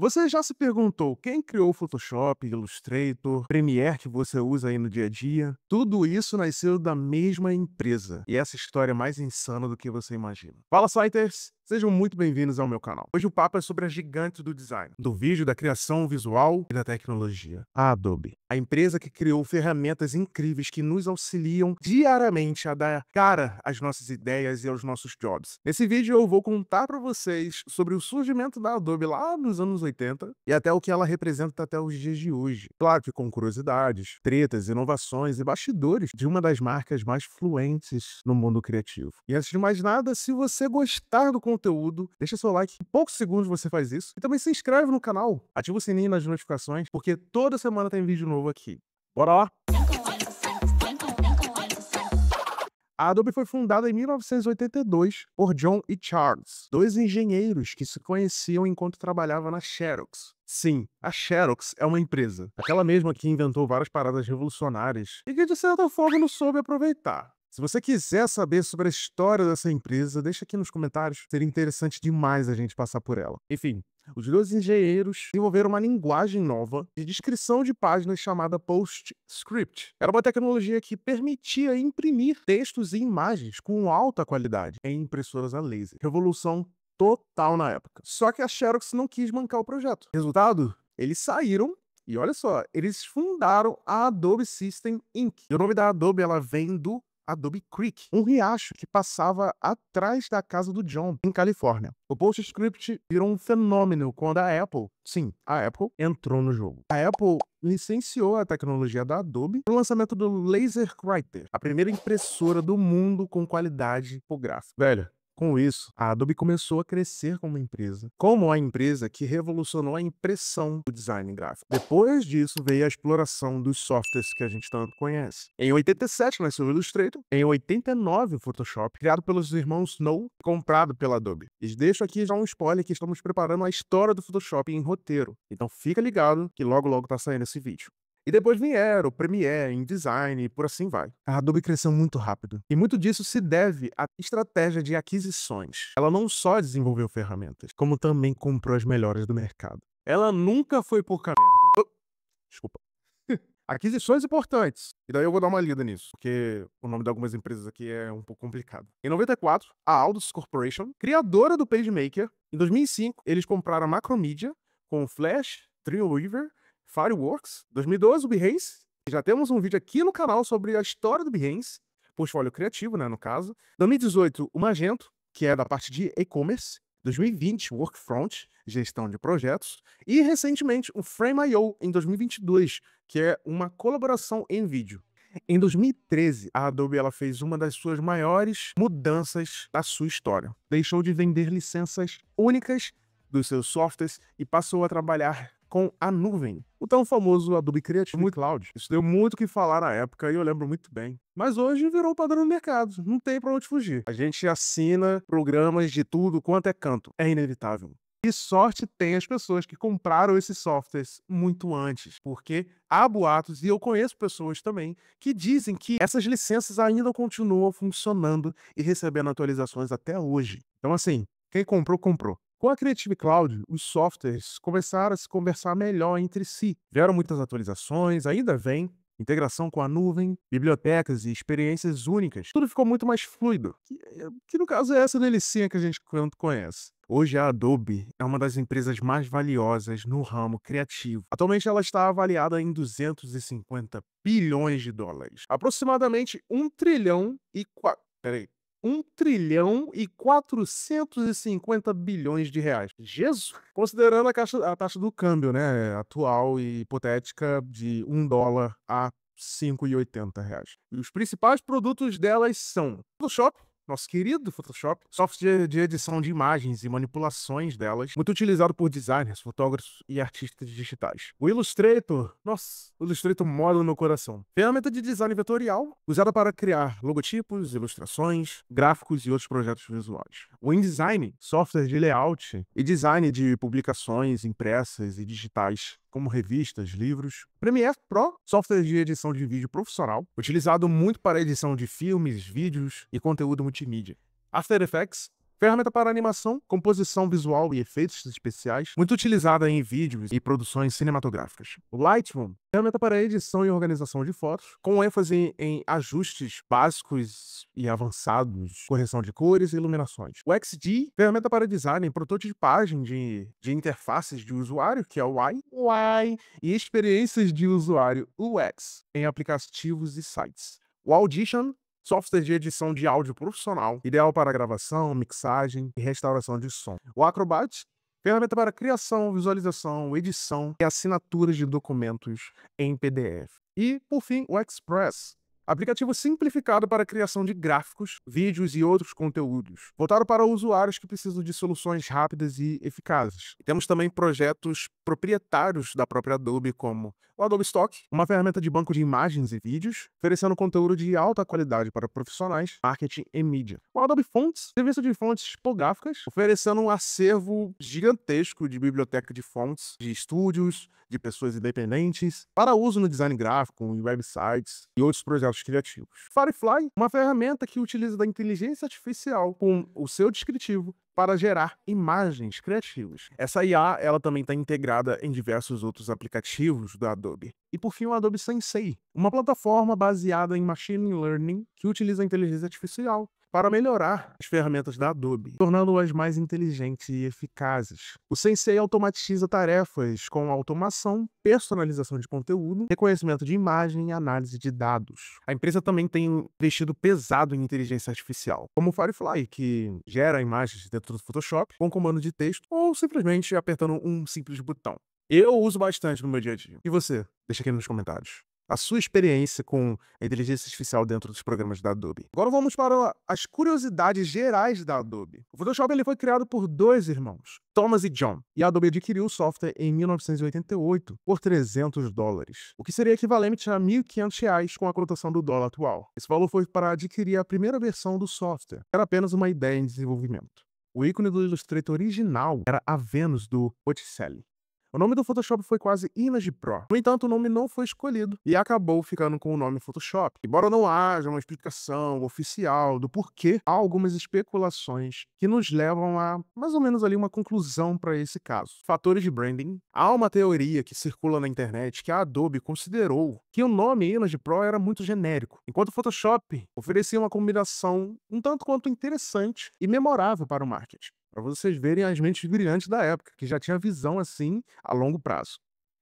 Você já se perguntou quem criou o Photoshop, Illustrator, Premiere que você usa aí no dia a dia? Tudo isso nasceu da mesma empresa. E essa história é mais insana do que você imagina. Fala, Fighters! Sejam muito bem-vindos ao meu canal. Hoje o papo é sobre a gigante do design, do vídeo, da criação visual e da tecnologia, a Adobe. A empresa que criou ferramentas incríveis que nos auxiliam diariamente a dar cara às nossas ideias e aos nossos jobs. Nesse vídeo eu vou contar para vocês sobre o surgimento da Adobe lá nos anos 80 e até o que ela representa até os dias de hoje. Claro que com curiosidades, tretas, inovações e bastidores de uma das marcas mais fluentes no mundo criativo. E antes de mais nada, se você gostar do conteúdo, deixa seu like, em poucos segundos você faz isso. E também se inscreve no canal, ativa o sininho nas notificações, porque toda semana tem vídeo novo aqui. Bora lá? A Adobe foi fundada em 1982 por John e Charles, dois engenheiros que se conheciam enquanto trabalhavam na Xerox. Sim, a Xerox é uma empresa, aquela mesma que inventou várias paradas revolucionárias e que de certa forma não soube aproveitar. Se você quiser saber sobre a história dessa empresa, deixa aqui nos comentários, seria interessante demais a gente passar por ela. Enfim, os dois engenheiros desenvolveram uma linguagem nova de descrição de páginas chamada PostScript. Era uma tecnologia que permitia imprimir textos e imagens com alta qualidade em impressoras a laser. Revolução total na época. Só que a Xerox não quis bancar o projeto. Resultado? Eles saíram e olha só, eles fundaram a Adobe System Inc. E o nome da Adobe ela vem do Adobe Creek, um riacho que passava atrás da casa do John, em Califórnia. O PostScript virou um fenômeno quando a Apple, sim, a Apple, entrou no jogo. A Apple licenciou a tecnologia da Adobe no lançamento do LaserWriter, a primeira impressora do mundo com qualidade tipográfica. Velho, com isso, a Adobe começou a crescer como empresa, como a empresa que revolucionou a impressão do design gráfico. Depois disso veio a exploração dos softwares que a gente tanto conhece. Em 87 nasceu o Illustrator, em 89 o Photoshop, criado pelos irmãos Snow, comprado pela Adobe. E deixo aqui já um spoiler que estamos preparando a história do Photoshop em roteiro, então fica ligado que logo logo tá saindo esse vídeo. E depois vieram o Premiere, InDesign e por assim vai. A Adobe cresceu muito rápido. E muito disso se deve à estratégia de aquisições. Ela não só desenvolveu ferramentas, como também comprou as melhores do mercado. Ela nunca foi por merda. Desculpa. Aquisições importantes. E daí eu vou dar uma lida nisso, porque o nome de algumas empresas aqui é um pouco complicado. Em 94, a Aldus Corporation, criadora do PageMaker. Em 2005, eles compraram a Macromedia com Flash, Dreamweaver, Fireworks. 2012, o Behance. Já temos um vídeo aqui no canal sobre a história do Behance, portfólio criativo, né, no caso. 2018, o Magento, que é da parte de e-commerce. 2020, Workfront, gestão de projetos. E, recentemente, o Frame.io, em 2022, que é uma colaboração em vídeo. Em 2013, a Adobe ela fez uma das suas maiores mudanças da sua história. Deixou de vender licenças únicas dos seus softwares e passou a trabalhar com a nuvem, o tão famoso Adobe Creative Cloud. Isso deu muito o que falar na época e eu lembro muito bem. Mas hoje virou padrão no mercado, não tem pra onde fugir. A gente assina programas de tudo quanto é canto, é inevitável. E sorte tem as pessoas que compraram esses softwares muito antes, porque há boatos, e eu conheço pessoas também, que dizem que essas licenças ainda continuam funcionando e recebendo atualizações até hoje. Então assim, quem comprou, comprou. Com a Creative Cloud, os softwares começaram a se conversar melhor entre si. Vieram muitas atualizações, ainda vem, integração com a nuvem, bibliotecas e experiências únicas. Tudo ficou muito mais fluido, que no caso é essa delicinha que a gente conhece. Hoje a Adobe é uma das empresas mais valiosas no ramo criativo. Atualmente ela está avaliada em 250 bilhões de dólares. Aproximadamente 1 trilhão e 450 bilhões de reais. Jesus! Considerando a taxa do câmbio, né, atual e hipotética de $1 a R$ 5,80. E os principais produtos delas são Photoshop, nosso querido Photoshop, software de edição de imagens e manipulações delas, muito utilizado por designers, fotógrafos e artistas digitais. O Illustrator, nossa, o Illustrator mora no meu coração. Ferramenta de design vetorial, usada para criar logotipos, ilustrações, gráficos e outros projetos visuais. O InDesign, software de layout e design de publicações impressas e digitais, como revistas, livros. Premiere Pro, software de edição de vídeo profissional, utilizado muito para edição de filmes, vídeos e conteúdo multimídia. After Effects, ferramenta para animação, composição visual e efeitos especiais, muito utilizada em vídeos e produções cinematográficas. O Lightroom, ferramenta para edição e organização de fotos, com ênfase em ajustes básicos e avançados, correção de cores e iluminações. O XD, ferramenta para design e prototipagem de interfaces de usuário, que é o UI, e experiências de usuário UX em aplicativos e sites. O Audition, software de edição de áudio profissional, ideal para gravação, mixagem e restauração de som. O Acrobat, ferramenta para criação, visualização, edição e assinaturas de documentos em PDF. E, por fim, o Express, aplicativo simplificado para a criação de gráficos, vídeos e outros conteúdos, voltado para usuários que precisam de soluções rápidas e eficazes. Temos também projetos proprietários da própria Adobe, como o Adobe Stock, uma ferramenta de banco de imagens e vídeos, oferecendo conteúdo de alta qualidade para profissionais, marketing e mídia. O Adobe Fonts, serviço de fontes tipográficas, oferecendo um acervo gigantesco de biblioteca de fontes, de estúdios, de pessoas independentes, para uso no design gráfico, em websites e outros projetos criativos. Firefly, uma ferramenta que utiliza da inteligência artificial com o seu descritivo para gerar imagens criativas. Essa IA, ela também está integrada em diversos outros aplicativos da Adobe. E por fim, o Adobe Sensei, uma plataforma baseada em machine learning que utiliza a inteligência artificial para melhorar as ferramentas da Adobe, tornando-as mais inteligentes e eficazes. O Sensei automatiza tarefas com automação, personalização de conteúdo, reconhecimento de imagem e análise de dados. A empresa também tem investido pesado em inteligência artificial, como o Firefly, que gera imagens dentro do Photoshop com comando de texto ou simplesmente apertando um simples botão. Eu uso bastante no meu dia a dia. E você? Deixa aqui nos comentários a sua experiência com a inteligência artificial dentro dos programas da Adobe. Agora vamos para as curiosidades gerais da Adobe. O Photoshop ele foi criado por dois irmãos, Thomas e John, e a Adobe adquiriu o software em 1988 por $300, o que seria equivalente a R$1.500 com a cotação do dólar atual. Esse valor foi para adquirir a primeira versão do software, era apenas uma ideia em desenvolvimento. O ícone do Illustrator original era a Vênus do Botticelli. O nome do Photoshop foi quase Image Pro. No entanto, o nome não foi escolhido e acabou ficando com o nome Photoshop. Embora não haja uma explicação oficial do porquê, há algumas especulações que nos levam a mais ou menos ali uma conclusão para esse caso. Fatores de branding. Há uma teoria que circula na internet que a Adobe considerou que o nome Image Pro era muito genérico, enquanto o Photoshop oferecia uma combinação um tanto quanto interessante e memorável para o marketing. Para vocês verem as mentes brilhantes da época, que já tinha visão assim a longo prazo.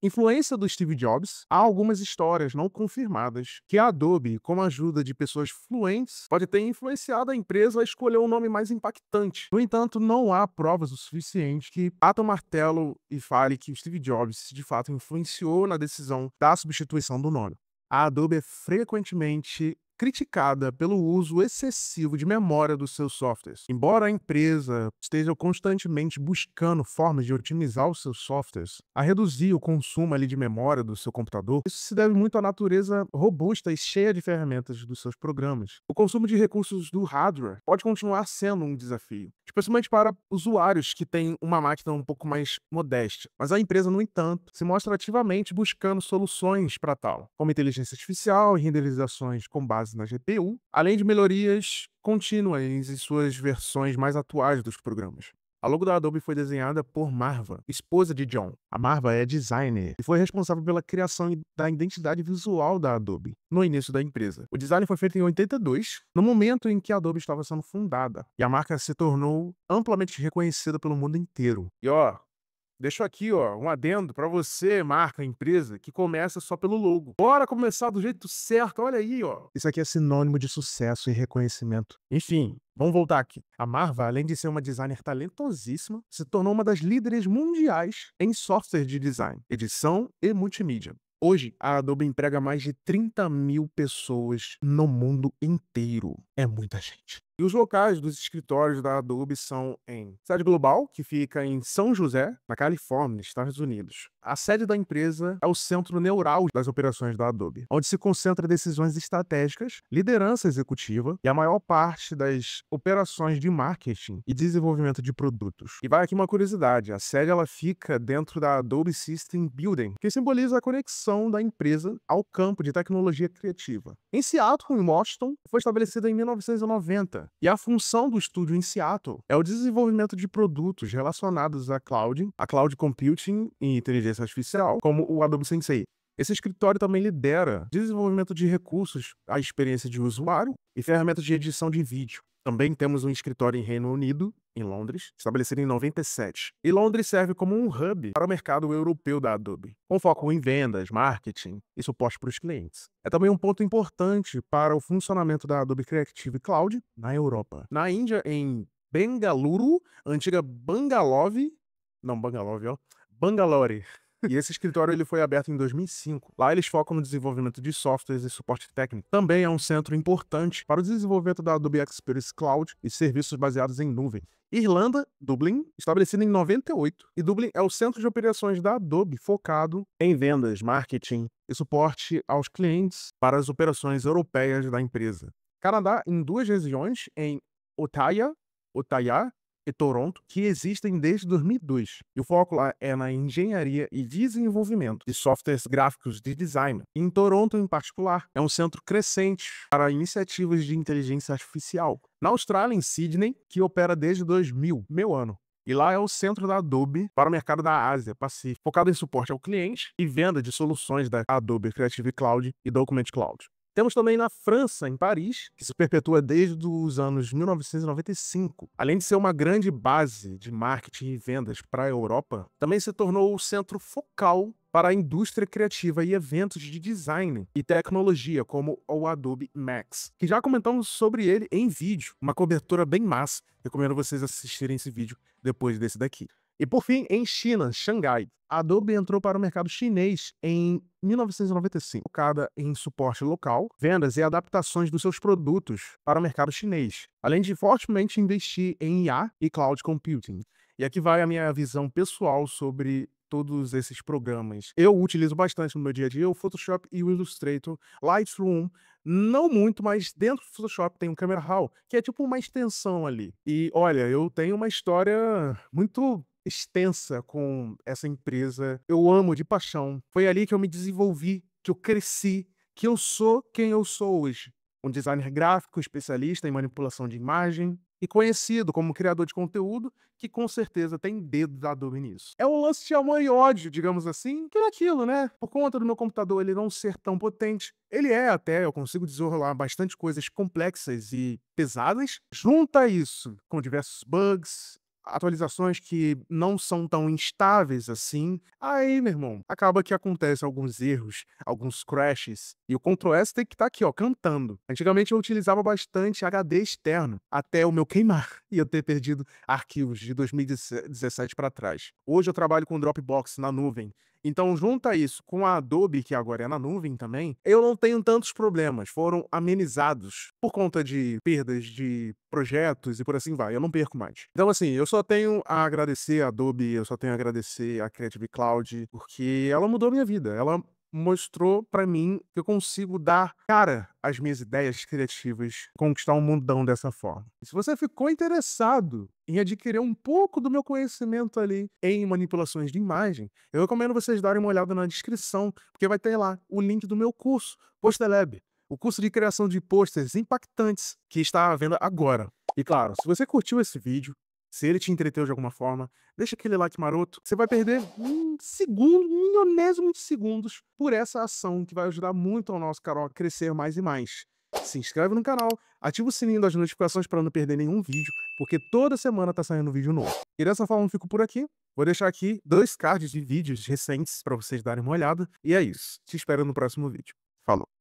Influência do Steve Jobs, há algumas histórias não confirmadas que a Adobe, com a ajuda de pessoas fluentes, pode ter influenciado a empresa a escolher um nome mais impactante. No entanto, não há provas o suficiente que bata o martelo e fale que o Steve Jobs de fato influenciou na decisão da substituição do nome. A Adobe é frequentemente criticada pelo uso excessivo de memória dos seus softwares. Embora a empresa esteja constantemente buscando formas de otimizar os seus softwares, a reduzir o consumo ali de memória do seu computador, isso se deve muito à natureza robusta e cheia de ferramentas dos seus programas. O consumo de recursos do hardware pode continuar sendo um desafio, especialmente para usuários que têm uma máquina um pouco mais modesta. Mas a empresa, no entanto, se mostra ativamente buscando soluções para tal, como inteligência artificial e renderizações com base na GPU, além de melhorias contínuas em suas versões mais atuais dos programas. A logo da Adobe foi desenhada por Marva, esposa de John. A Marva é designer e foi responsável pela criação da identidade visual da Adobe no início da empresa. O design foi feito em 82, no momento em que a Adobe estava sendo fundada, e a marca se tornou amplamente reconhecida pelo mundo inteiro. E deixo aqui, um adendo para você, marca, empresa, que começa só pelo logo. Bora começar do jeito certo, olha aí, Isso aqui é sinônimo de sucesso e reconhecimento. Enfim, vamos voltar aqui. A Marva, além de ser uma designer talentosíssima, se tornou uma das líderes mundiais em software de design, edição e multimídia. Hoje, a Adobe emprega mais de 30 mil pessoas no mundo inteiro. É muita gente. E os locais dos escritórios da Adobe são em sede global, que fica em São José, na Califórnia, Estados Unidos. A sede da empresa é o centro neural das operações da Adobe, onde se concentra decisões estratégicas, liderança executiva e a maior parte das operações de marketing e desenvolvimento de produtos. E vai aqui uma curiosidade, a sede ela fica dentro da Adobe System Building, que simboliza a conexão da empresa ao campo de tecnologia criativa. Em Seattle, em Washington, foi estabelecida em 1990. E a função do estúdio em Seattle é o desenvolvimento de produtos relacionados a cloud computing e inteligência artificial, como o Adobe Sensei. Esse escritório também lidera desenvolvimento de recursos à experiência de usuário e ferramentas de edição de vídeo. Também temos um escritório em Reino Unido, em Londres, estabelecido em 97. E Londres serve como um hub para o mercado europeu da Adobe, com foco em vendas, marketing e suporte para os clientes. É também um ponto importante para o funcionamento da Adobe Creative Cloud na Europa. Na Índia, em Bengaluru, antiga Bangalore, Bangalore. E esse escritório ele foi aberto em 2005. Lá eles focam no desenvolvimento de softwares e suporte técnico. Também é um centro importante para o desenvolvimento da Adobe Experience Cloud e serviços baseados em nuvem. Irlanda, Dublin, estabelecido em 98. E Dublin é o centro de operações da Adobe focado em vendas, marketing e suporte aos clientes para as operações europeias da empresa. Canadá, em 2 regiões, em Ottawa e Toronto, que existem desde 2002. E o foco lá é na engenharia e desenvolvimento de softwares gráficos de design. Em Toronto, em particular, é um centro crescente para iniciativas de inteligência artificial. Na Austrália, em Sydney, que opera desde 2000, meu ano. E lá é o centro da Adobe para o mercado da Ásia Pacífico, focado em suporte ao cliente e venda de soluções da Adobe Creative Cloud e Document Cloud. Temos também na França, em Paris, que se perpetua desde os anos 1995. Além de ser uma grande base de marketing e vendas para a Europa, também se tornou o centro focal para a indústria criativa e eventos de design e tecnologia, como o Adobe Max, que já comentamos sobre ele em vídeo, uma cobertura bem massa. Recomendo vocês assistirem esse vídeo depois desse daqui. E por fim, em China, Xangai, a Adobe entrou para o mercado chinês em 1995, focada em suporte local, vendas e adaptações dos seus produtos para o mercado chinês, além de fortemente investir em IA e Cloud Computing. E aqui vai a minha visão pessoal sobre todos esses programas. Eu utilizo bastante no meu dia a dia o Photoshop e o Illustrator, Lightroom, não muito, mas dentro do Photoshop tem o Camera Raw, que é tipo uma extensão ali. E olha, eu tenho uma história muito extensa com essa empresa. Eu amo de paixão. Foi ali que eu me desenvolvi, que eu cresci, que eu sou quem eu sou hoje. Um designer gráfico, especialista em manipulação de imagem e conhecido como criador de conteúdo, que com certeza tem dedo da Adobe nisso. É um lance de amor e ódio, digamos assim, que é aquilo, né? Por conta do meu computador ele não ser tão potente, ele é até, eu consigo desenrolar bastante coisas complexas e pesadas. Junta isso com diversos bugs, atualizações que não são tão instáveis assim, aí, meu irmão, acaba que acontece alguns erros, alguns crashes, e o Ctrl S tem que estar aqui, ó, cantando. Antigamente eu utilizava bastante HD externo, até o meu queimar, e eu ter perdido arquivos de 2017 para trás. Hoje eu trabalho com Dropbox na nuvem, então junta isso com a Adobe, que agora é na nuvem também, eu não tenho tantos problemas, foram amenizados por conta de perdas de projetos e por assim vai, eu não perco mais. Então assim, eu só tenho a agradecer a Adobe, eu só tenho a agradecer a Creative Cloud, porque ela mudou minha vida, ela mostrou pra mim que eu consigo dar cara às minhas ideias criativas, conquistar um mundão dessa forma. E se você ficou interessado em adquirir um pouco do meu conhecimento ali em manipulações de imagem, eu recomendo vocês darem uma olhada na descrição, porque vai ter lá o link do meu curso, Posterlab, o curso de criação de posters impactantes que está à venda agora. E claro, se você curtiu esse vídeo, se ele te entreteu de alguma forma, deixa aquele like maroto. Você vai perder um segundo, milionésimo de segundos por essa ação que vai ajudar muito ao nosso canal a crescer mais e mais. Se inscreve no canal, ativa o sininho das notificações para não perder nenhum vídeo, porque toda semana tá saindo vídeo novo. E dessa forma eu fico por aqui. Vou deixar aqui 2 cards de vídeos recentes para vocês darem uma olhada. E é isso. Te espero no próximo vídeo. Falou!